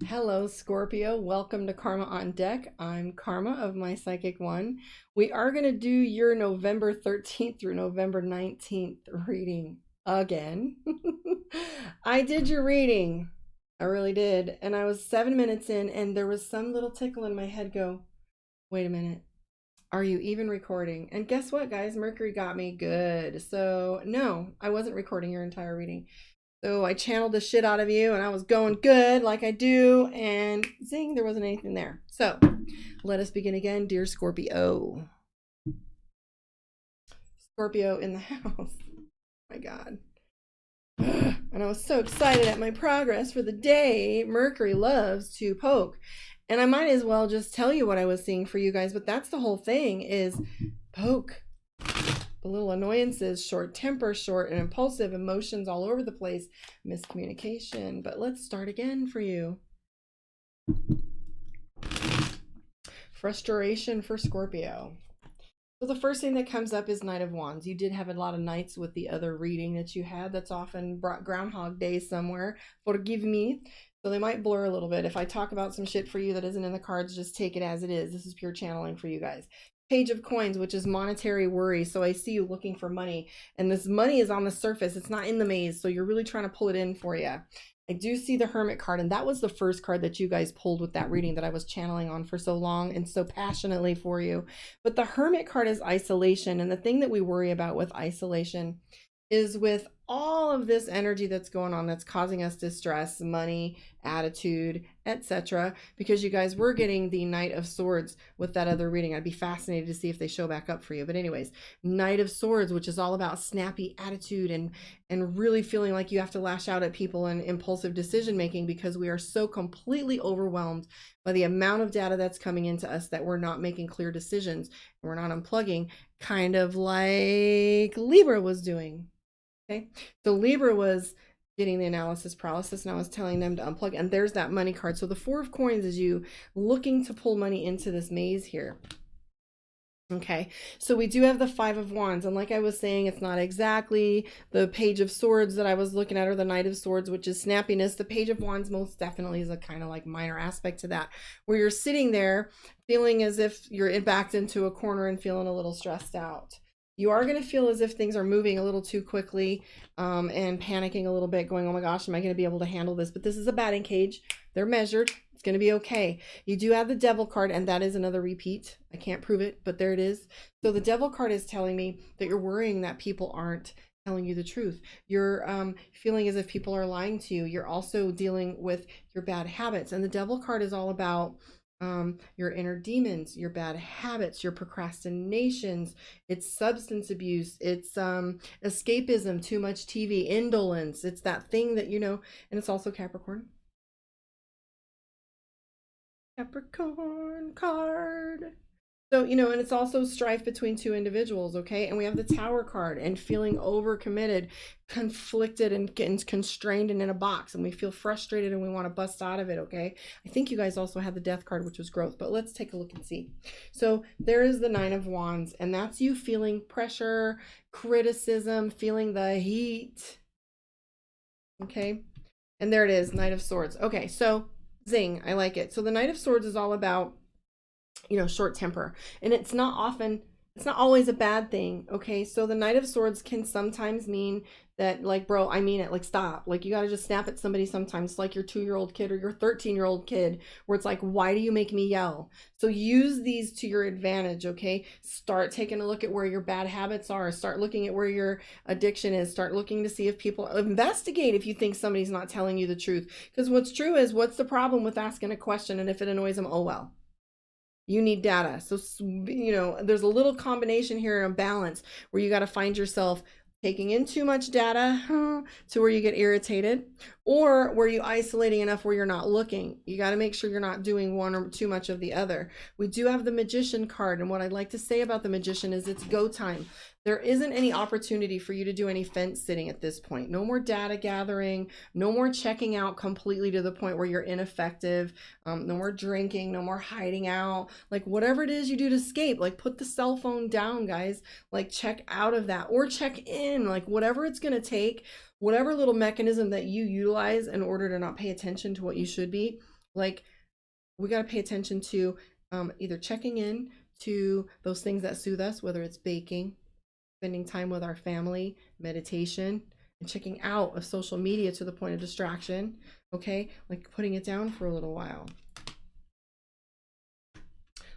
Hello, Scorpio. Welcome to Karma on Deck. I'm Karma of My Psychic One. We are going to do your November 13th through November 19th reading again. I did your reading. I really did. And I was 7 minutes in, and there was some little tickle in my head go, wait a minute. Are you even recording? And guess what, guys? Mercury got me good. So, no, I wasn't recording your entire reading. So I channeled the shit out of you and I was going good like I do, and zing, there wasn't anything there. So let us begin again, dear Scorpio. Scorpio in the house. Oh my God. And I was so excited at my progress for the day. Mercury loves to poke. And I might as well just tell you what I was seeing for you guys, but that's the whole thing is poke. The little annoyances, short temper, short and impulsive, emotions all over the place, miscommunication. But let's start again for you. Frustration for Scorpio. So the first thing that comes up is Knight of Wands. You did have a lot of nights with the other reading that you had. That's often brought Groundhog Day somewhere. Forgive me. So they might blur a little bit. If I talk about some shit for you that isn't in the cards, just take it as it is. This is pure channeling for you guys. Page of Coins, which is monetary worry. So I see you looking for money, and this money is on the surface. It's not in the maze, so you're really trying to pull it in for you. I do see the Hermit card, and that was the first card that you guys pulled with that reading that I was channeling on for so long and so passionately for you. But the Hermit card is isolation, and the thing that we worry about with isolation is with all of this energy that's going on that's causing us distress, money, attitude, etc. Because you guys were getting the Knight of Swords with that other reading. I'd be fascinated to see if they show back up for you. But anyways, Knight of Swords, which is all about snappy attitude and really feeling like you have to lash out at people and impulsive decision making, because we are so completely overwhelmed by the amount of data that's coming into us that we're not making clear decisions and we're not unplugging, kind of like Libra was doing. Okay, so Libra was getting the analysis paralysis, and I was telling them to unplug, and there's that money card. So the Four of Coins is you looking to pull money into this maze here. Okay, so we do have the Five of Wands, and like I was saying, it's not exactly the Page of Swords that I was looking at, or the Knight of Swords, which is snappiness. The Page of Wands most definitely is a kind of like minor aspect to that, where you're sitting there feeling as if you're backed into a corner and feeling a little stressed out. You are going to feel as if things are moving a little too quickly, and panicking a little bit, going, oh my gosh, am I going to be able to handle this? But this is a batting cage. They're measured. It's going to be okay. You do have the Devil card, and that is another repeat. I can't prove it, but there it is. So the Devil card is telling me that you're worrying that people aren't telling you the truth. You're feeling as if people are lying to you. You're also dealing with your bad habits. And the Devil card is all about your inner demons, your bad habits, your procrastinations, it's substance abuse, it's escapism, too much TV, indolence. It's that thing that, you know, and it's also Capricorn. Capricorn card. So, you know, and it's also strife between two individuals, okay? And we have the Tower card, and feeling overcommitted, conflicted, and getting constrained and in a box. And we feel frustrated and we want to bust out of it, okay? I think you guys also had the Death card, which was growth, but let's take a look and see. So there is the Nine of Wands, and that's you feeling pressure, criticism, feeling the heat, okay? And there it is, Knight of Swords. Okay, so zing, I like it. So the Knight of Swords is all about, you know, short temper, and it's not always a bad thing. Okay, so the Knight of Swords can sometimes mean that, like, bro, I mean it, like, stop, like, you got to just snap at somebody sometimes, like your 2-year-old kid or your 13-year-old kid, where it's like, why do you make me yell? So use these to your advantage. Okay, start taking a look at where your bad habits are, start looking at where your addiction is, start looking to see if people investigate if you think somebody's not telling you the truth, because what's true is, what's the problem with asking a question, and if it annoys them, oh well. You need data. So, you know, there's a little combination here in a balance where you got to find yourself taking in too much data to where you get irritated, or where you isolating enough where you're not looking. You got to make sure you're not doing one or too much of the other. We do have the Magician card, and what I'd like to say about the Magician is it's go time. There isn't any opportunity for you to do any fence sitting at this point. No more data gathering, no more checking out completely to the point where you're ineffective, no more drinking, no more hiding out. Like, whatever it is you do to escape, like, put the cell phone down, guys. Like, check out of that, or check in, like, whatever it's going to take. whatever little mechanism that you utilize in order to not pay attention to what you should be, like we got to pay attention to either checking in to those things that soothe us, whether it's baking, spending time with our family, meditation, and checking out of social media to the point of distraction, okay? Like putting it down for a little while.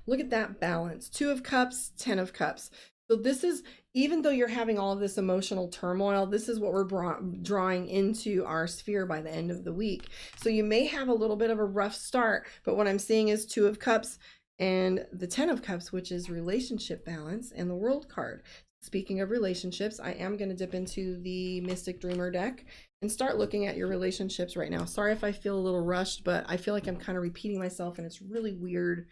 Look at that balance. 2 of Cups, 10 of Cups. So this is, even though you're having all of this emotional turmoil, this is what we're drawing into our sphere by the end of the week. So you may have a little bit of a rough start, but what I'm seeing is 2 of Cups and the 10 of Cups, which is relationship balance, and the World card. Speaking of relationships, I am going to dip into the Mystic Dreamer deck and start looking at your relationships right now. Sorry if I feel a little rushed, but I feel like I'm kind of repeating myself, and it's really weird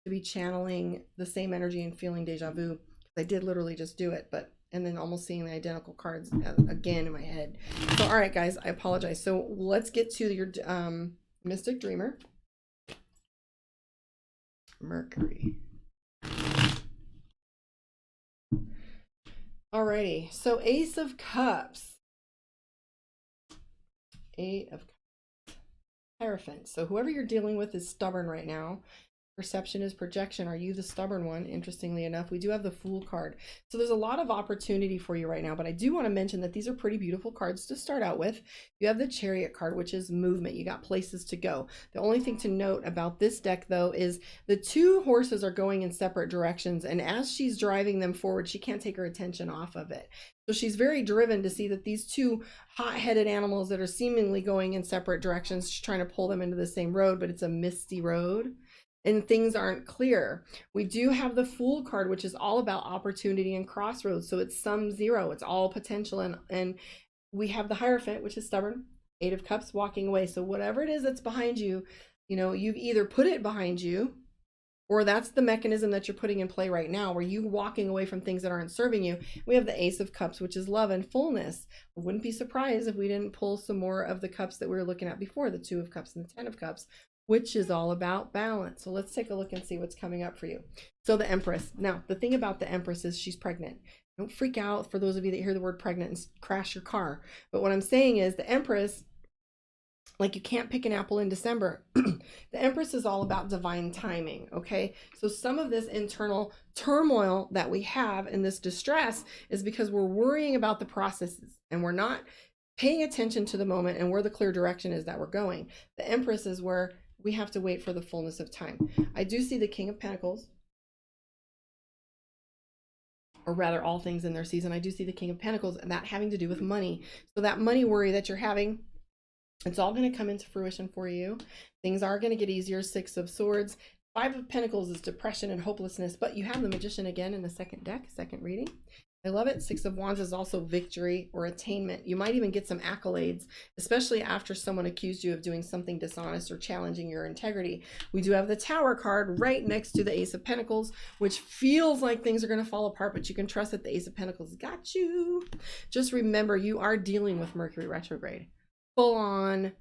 to be channeling the same energy and feeling deja vu. I did literally just do it, and then almost seeing the identical cards again in my head. So, all right, guys, I apologize. So let's get to your Mystic Dreamer. Mercury. Alrighty, so Ace of Cups. 8 of Cups. Hierophant. So whoever you're dealing with is stubborn right now. Perception is projection. Are you the stubborn one? Interestingly enough, we do have the Fool card. So there's a lot of opportunity for you right now, but I do want to mention that these are pretty beautiful cards to start out with. You have the Chariot card, which is movement. You got places to go. The only thing to note about this deck, though, is the 2 horses are going in separate directions, and as she's driving them forward, she can't take her attention off of it. So she's very driven to see that these 2 hot-headed animals that are seemingly going in separate directions, she's trying to pull them into the same road, but it's a misty road and things aren't clear. We do have the Fool card, which is all about opportunity and crossroads. So it's sum 0. It's all potential. And we have the Hierophant, which is stubborn. 8 of Cups, walking away. So whatever it is that's behind you, you know, you've either put it behind you, or that's the mechanism that you're putting in play right now, where you're walking away from things that aren't serving you. We have the Ace of Cups, which is love and fullness. I wouldn't be surprised if we didn't pull some more of the cups that we were looking at before, the 2 of Cups and the 10 of Cups, which is all about balance. So let's take a look and see what's coming up for you. So the Empress. Now, the thing about the Empress is she's pregnant. Don't freak out for those of you that hear the word pregnant and crash your car. But what I'm saying is the Empress, like you can't pick an apple in December. The Empress is all about divine timing, okay? So some of this internal turmoil that we have in this distress is because we're worrying about the processes and we're not paying attention to the moment and where the clear direction is that we're going. The Empress is where we have to wait for the fullness of time. I do see the King of Pentacles, or rather all things in their season. I do see the King of Pentacles, and that having to do with money. So that money worry that you're having, it's all going to come into fruition for you. Things are going to get easier. 6 of Swords. 5 of Pentacles is depression and hopelessness, but you have the Magician again in the second deck, second reading. I love it. 6 of Wands is also victory or attainment. You might even get some accolades, especially after someone accused you of doing something dishonest or challenging your integrity. We do have the Tower card right next to the Ace of Pentacles, which feels like things are going to fall apart, but you can trust that the Ace of Pentacles got you. Just remember, you are dealing with Mercury retrograde. Full on.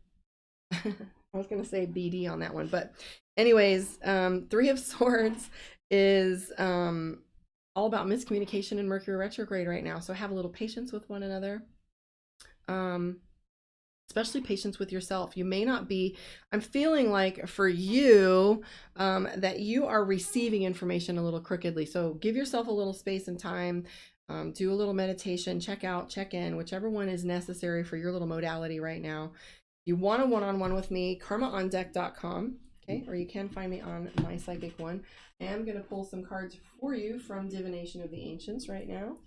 I was going to say BD on that one, but anyways, 3 of Swords is all about miscommunication in Mercury retrograde right now. So have a little patience with one another, especially patience with yourself. You may not be, I'm feeling like for you, that you are receiving information a little crookedly. So give yourself a little space and time, do a little meditation, check out, check in, whichever one is necessary for your little modality right now. You want a one-on-one with me, karmaondeck.com. Okay, or you can find me on My Psychic One. I am going to pull some cards for you from Divination of the Ancients right now.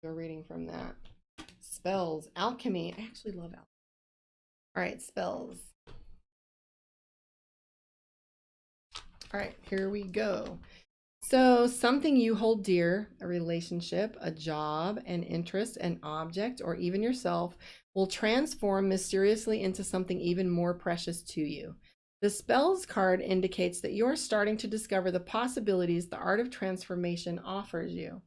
Go reading from that. Spells, alchemy. I actually love alchemy. All right, spells. All right, here we go. So something you hold dear, a relationship, a job, an interest, an object, or even yourself will transform mysteriously into something even more precious to you. The spells card indicates that you're starting to discover the possibilities the art of transformation offers you.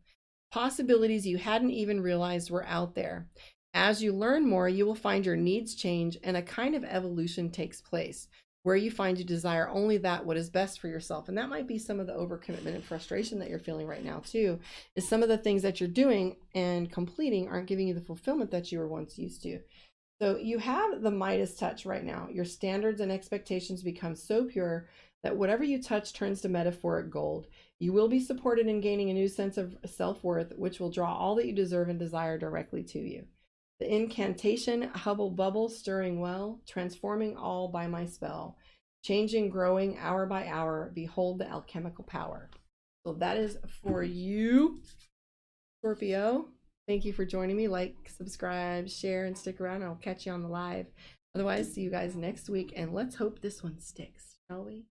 Possibilities you hadn't even realized were out there. As you learn more, you will find your needs change and a kind of evolution takes place. where you find you desire only that what is best for yourself. And that might be some of the overcommitment and frustration that you're feeling right now too, is some of the things that you're doing and completing aren't giving you the fulfillment that you were once used to. So you have the Midas touch right now. Your standards and expectations become so pure that whatever you touch turns to metaphoric gold. You will be supported in gaining a new sense of self-worth, which will draw all that you deserve and desire directly to you. The incantation, hubble bubble, stirring well, transforming all by my spell, changing, growing hour by hour, behold the alchemical power. So that is for you, Scorpio. Thank you for joining me. Like, subscribe, share, and stick around. I'll catch you on the live. Otherwise, see you guys next week, and let's hope this one sticks, shall we?